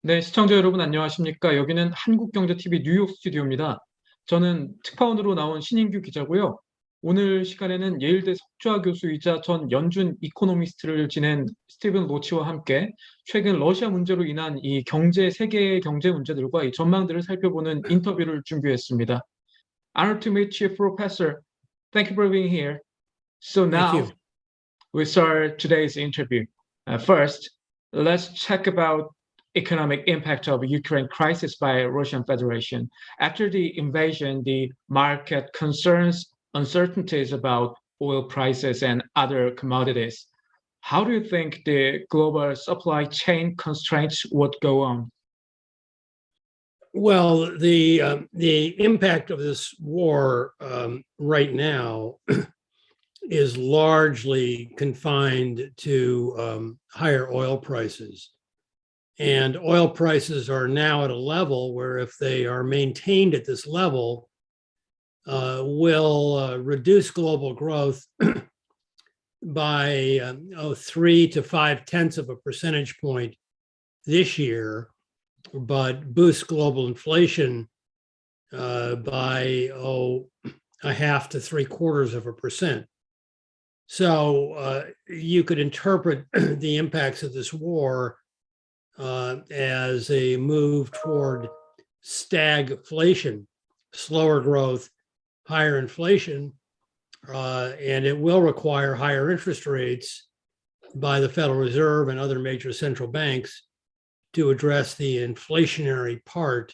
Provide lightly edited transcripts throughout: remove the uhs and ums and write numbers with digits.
네, 시청자 여러분 안녕하십니까? 여기는 한국경제TV 뉴욕 스튜디오입니다. 저는 특파원으로 나온 신인규 기자고요. 오늘 시간에는 예일대 석좌 교수이자 전 연준 이코노미스트를 지낸 스티븐 로치와 함께 최근 러시아 문제로 인한 이 세계의 경제 문제들과 이 전망들을 살펴보는 인터뷰를 준비했습니다. Honored to meet you, Professor. Thank you for being here. So Thank now you. we start today's interview. First, let's check about economic impact of Ukraine crisis by Russian Federation. After the invasion, the market concerns uncertainties about oil prices and other commodities. How do you think the global supply chain constraints would go on? Well, the impact of this war right now is largely confined to higher oil prices. And oil prices are now at a level where if they are maintained at this level, will reduce global growth by 3 to 5/10 of a percentage point this year, but boost global inflation by 0.5 to 0.75%. So you could interpret the impacts of this war as a move toward stagflation, slower growth, higher inflation, and it will require higher interest rates by the Federal Reserve and other major central banks to address the inflationary part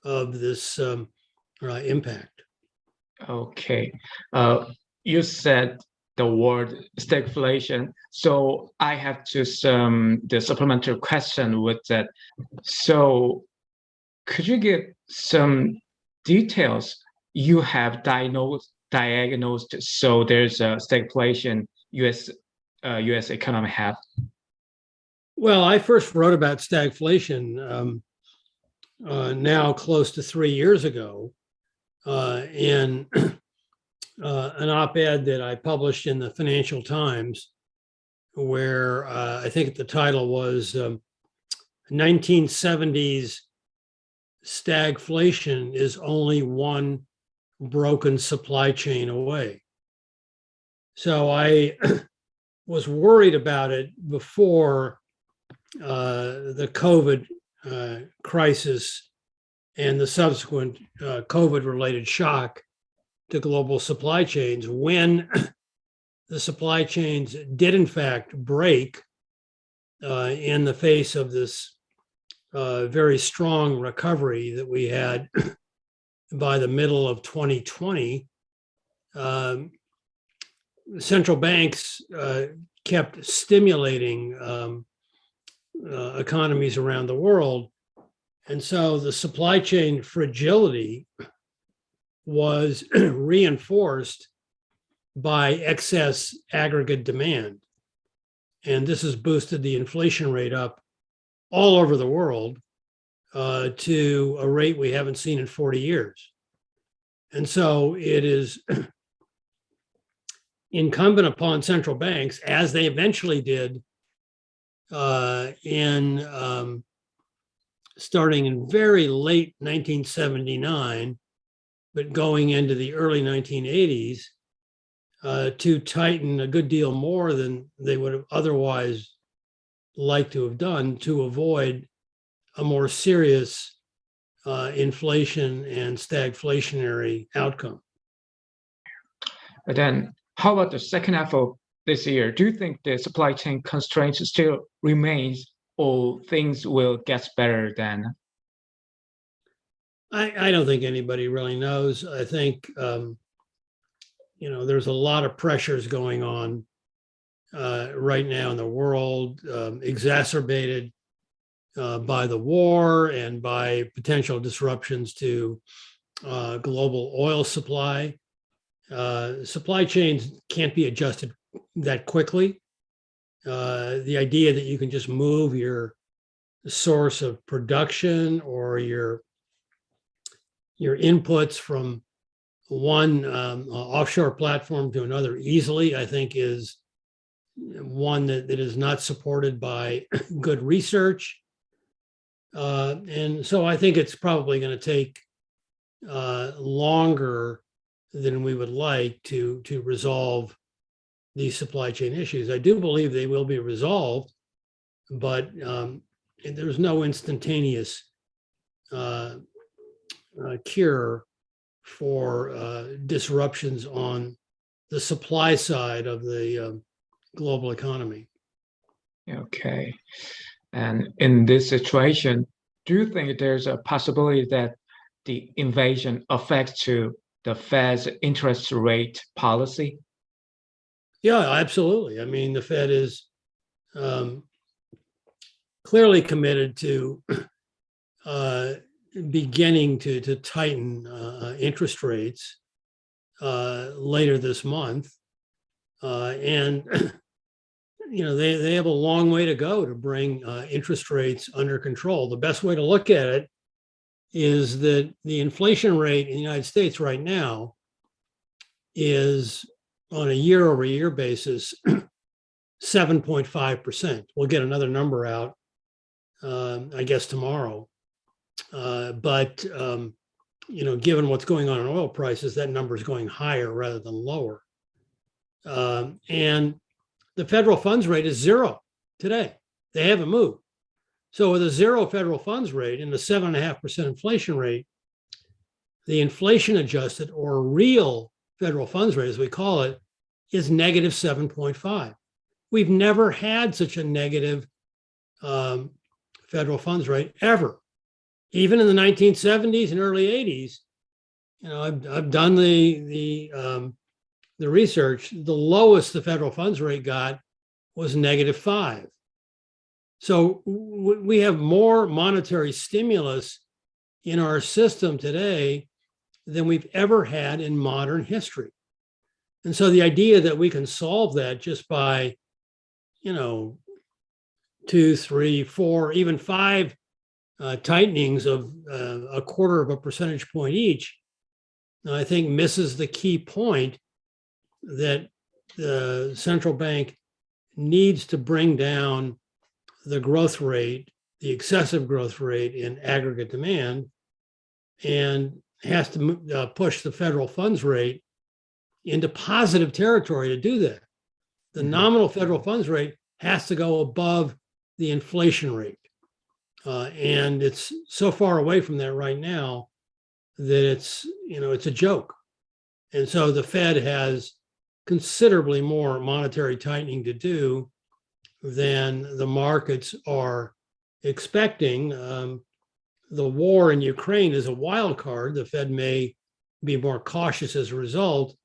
of this impact. Okay. You said the word stagflation. So I have the supplementary question with that. So could you give some details you have diagnosed so there's a stagflation US economy have? Well, I first wrote about stagflation now close to 3 years ago in an op-ed that I published in the Financial Times, where I think the title was 1970s stagflation is only one broken supply chain away. So I was worried about it before the COVID crisis and the subsequent COVID-related shock to global supply chains. When the supply chains did in fact break in the face of this very strong recovery that we had by the middle of 2020, central banks kept stimulating economies around the world. And so the supply chain fragility was reinforced by excess aggregate demand. And this has boosted the inflation rate up all over the world to a rate we haven't seen in 40 years. And so it is incumbent upon central banks, as they eventually did starting in very late 1979, but going into the early 1980s, to tighten a good deal more than they would have otherwise liked to have done to avoid a more serious inflation and stagflationary outcome. But then how about the second half of this year? Do you think the supply chain constraints still remains or things will get better then? I don't think anybody really knows. I think, there's a lot of pressures going on right now in the world, exacerbated by the war and by potential disruptions to global oil supply. Supply chains can't be adjusted that quickly. The idea that you can just move your source of production or your inputs from one offshore platform to another easily, I think, is one that is not supported by good research, And so I think it's probably going to take longer than we would like to resolve these supply chain issues. I do believe they will be resolved, but there's no instantaneous cure for disruptions on the supply side of the global economy. Okay. And in this situation, do you think there's a possibility that the invasion affects to the Fed's interest rate policy? Yeah, absolutely. I mean, the Fed is clearly committed to beginning to tighten interest rates later this month. And they have a long way to go to bring interest rates under control. The best way to look at it is that the inflation rate in the United States right now is, on a year-over-year basis, 7.5%. We'll get another number out, I guess, tomorrow. But given what's going on in oil prices, that number is going higher rather than lower. And the federal funds rate is zero today. They haven't moved. So with a zero federal funds rate and a 7.5% inflation rate, the inflation adjusted or real federal funds rate, as we call it, is negative 7.5. We've never had such a negative federal funds rate ever. Even in the 1970s and early 80s, I've done the research. The lowest the federal funds rate got was -5. So we have more monetary stimulus in our system today than we've ever had in modern history. And so the idea that we can solve that just by, 2, 3, 4, even 5 tightenings of 1/4 of a percentage point each, I think misses the key point that the central bank needs to bring down the growth rate, the excessive growth rate in aggregate demand, and has to push the federal funds rate into positive territory to do that. The nominal federal funds rate has to go above the inflation rate. And it's so far away from that right now that it's a joke. And so the Fed has considerably more monetary tightening to do than the markets are expecting. The war in Ukraine is a wild card. The Fed may be more cautious as a result,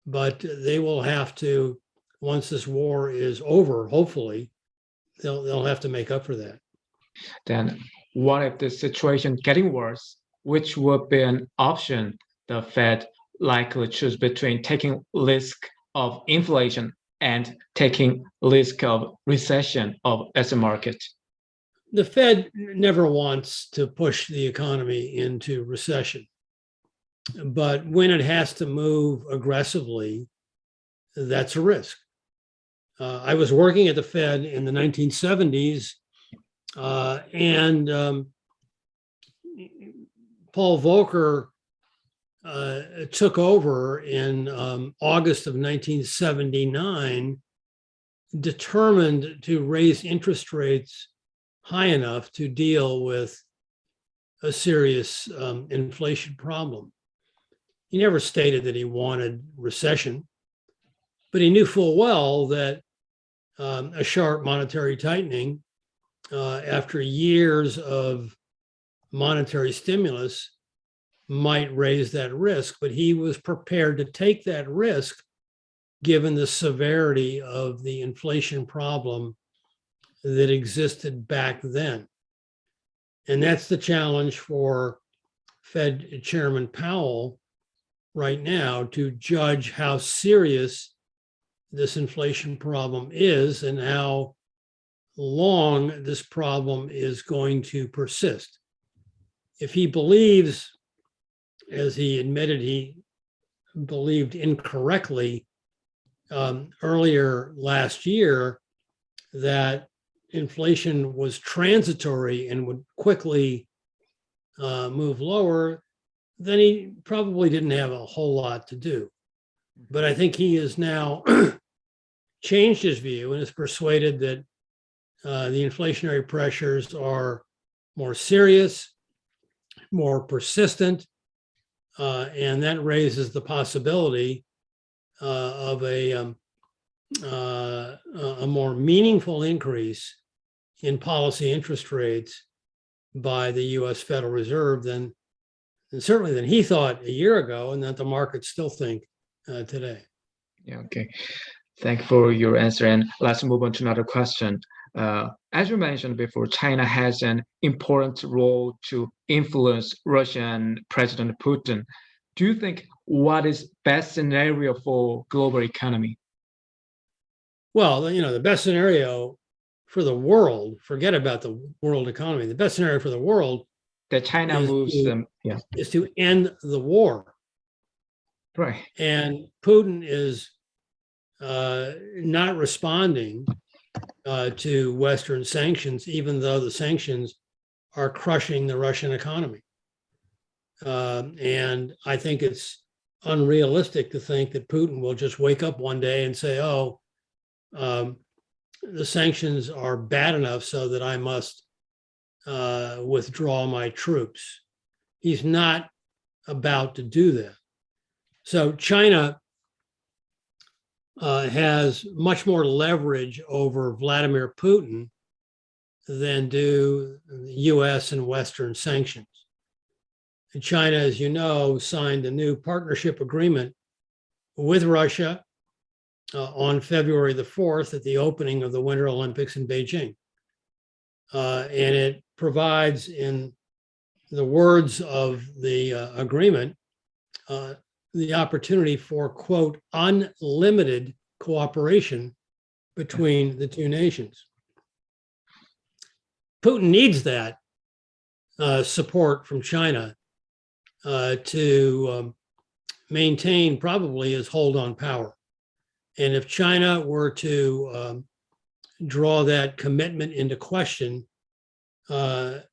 but they will have to, once this war is over, hopefully, they'll have to make up for that. Then what if the situation getting worse, which would be an option the Fed likely choose between taking risk of inflation and taking risk of recession as a market? The Fed never wants to push the economy into recession. But when it has to move aggressively, that's a risk. I was working at the Fed in the 1970s, and Paul Volcker took over in August of 1979, determined to raise interest rates high enough to deal with a serious inflation problem. He never stated that he wanted recession, but he knew full well that a sharp monetary tightening after years of monetary stimulus might raise that risk, but he was prepared to take that risk given the severity of the inflation problem that existed back then. And that's the challenge for Fed Chairman Powell right now, to judge how serious this inflation problem is and how long this problem is going to persist. If he believes, as he admitted he believed incorrectly earlier last year, that inflation was transitory and would quickly move lower, then he probably didn't have a whole lot to do. But I think he has now changed his view and is persuaded that the inflationary pressures are more serious, more persistent, and that raises the possibility of a more meaningful increase in policy interest rates by the U.S. Federal Reserve than certainly than he thought a year ago, and that the markets still think today. Yeah, okay. Thank you for your answer. And let's move on to another question. As you mentioned before, China has an important role to influence Russian President Putin. Do you think what is best scenario for global economy? Well, the best scenario for the world, forget about the world economy, the best scenario for the world That China moves them, yeah. is to end the war. Right. And Putin is not responding to Western sanctions, even though the sanctions are crushing the Russian economy. And I think it's unrealistic to think that Putin will just wake up one day and say, oh, the sanctions are bad enough so that I must withdraw my troops. He's not about to do that. So China has much more leverage over Vladimir Putin than do the US and Western sanctions. And China, as you know, signed a new partnership agreement with Russia on February the 4th at the opening of the Winter Olympics in Beijing. And it provides, in the words of the agreement, the opportunity for, quote, unlimited cooperation between the two nations. Putin needs that support from China to maintain probably his hold on power. And if China were to draw that commitment into question, then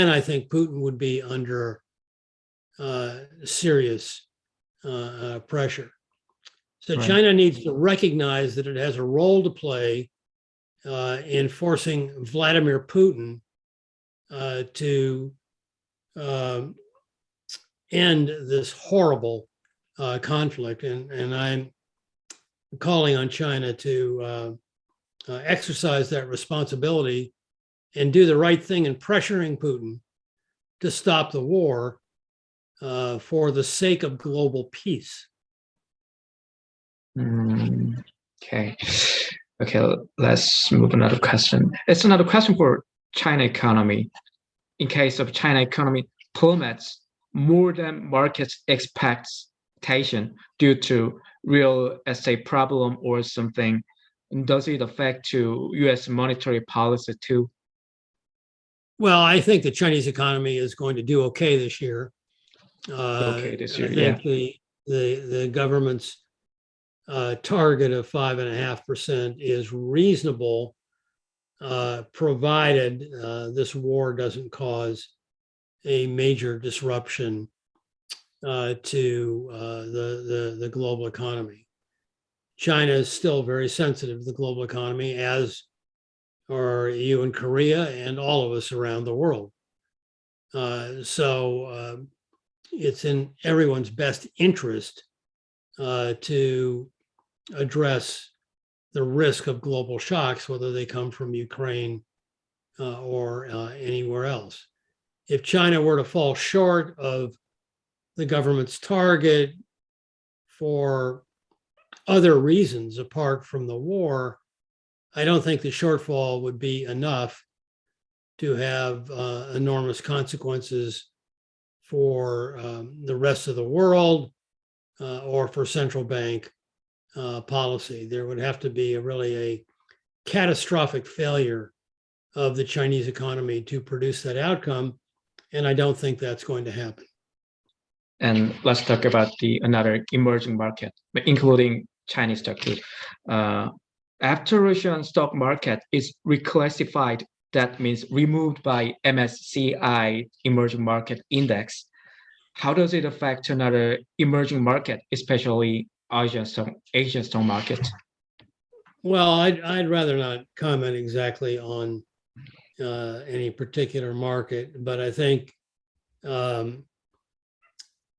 I think Putin would be under serious pressure. So Right. China needs to recognize that it has a role to play in forcing Vladimir Putin to end this horrible conflict. And I'm calling on China to exercise that responsibility and do the right thing in pressuring Putin to stop the war for the sake of global peace. Okay. Okay, let's move another question. It's another question for China economy. In case of China economy plummets more than markets expectation due to real estate problem or something, does it affect to U.S. monetary policy too? Well, I think the Chinese economy is going to do okay this year. Okay, this year, I think the government's target of 5.5% is reasonable, provided this war doesn't cause a major disruption to the global economy. China is still very sensitive to the global economy, as are you in Korea and all of us around the world. So it's in everyone's best interest to address the risk of global shocks, whether they come from Ukraine or anywhere else. If China were to fall short of the government's target for other reasons apart from the war, I don't think the shortfall would be enough to have enormous consequences for the rest of the world or for central bank policy. There would have to be really a catastrophic failure of the Chinese economy to produce that outcome, and I don't think that's going to happen. And let's talk about another emerging market, including Chinese stock too. After Russian stock market is reclassified, that means removed by MSCI Emerging Market Index, how does it affect another emerging market, especially Asia stock market? Well, I'd rather not comment exactly on any particular market, but I think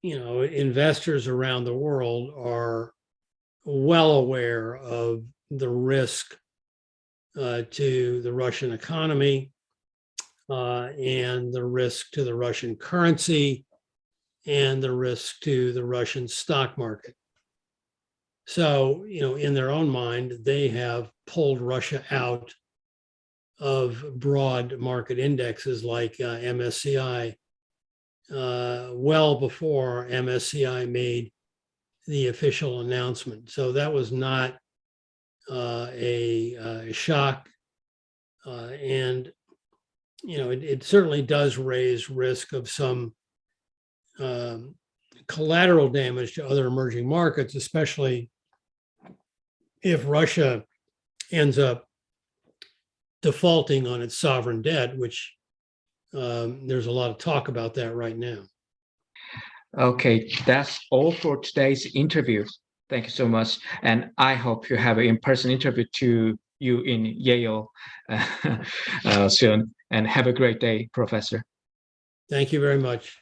investors around the world are well aware of the risk to the Russian economy and the risk to the Russian currency and the risk to the Russian stock market. So, in their own mind, they have pulled Russia out of broad market indexes like MSCI well before MSCI made the official announcement. So that was not a shock. And, it certainly does raise risk of some collateral damage to other emerging markets, especially if Russia ends up defaulting on its sovereign debt, which there's a lot of talk about that right now. Okay, that's all for today's interview. Thank you so much. And I hope you have an in-person interview to you in Yale soon. And have a great day, Professor. Thank you very much.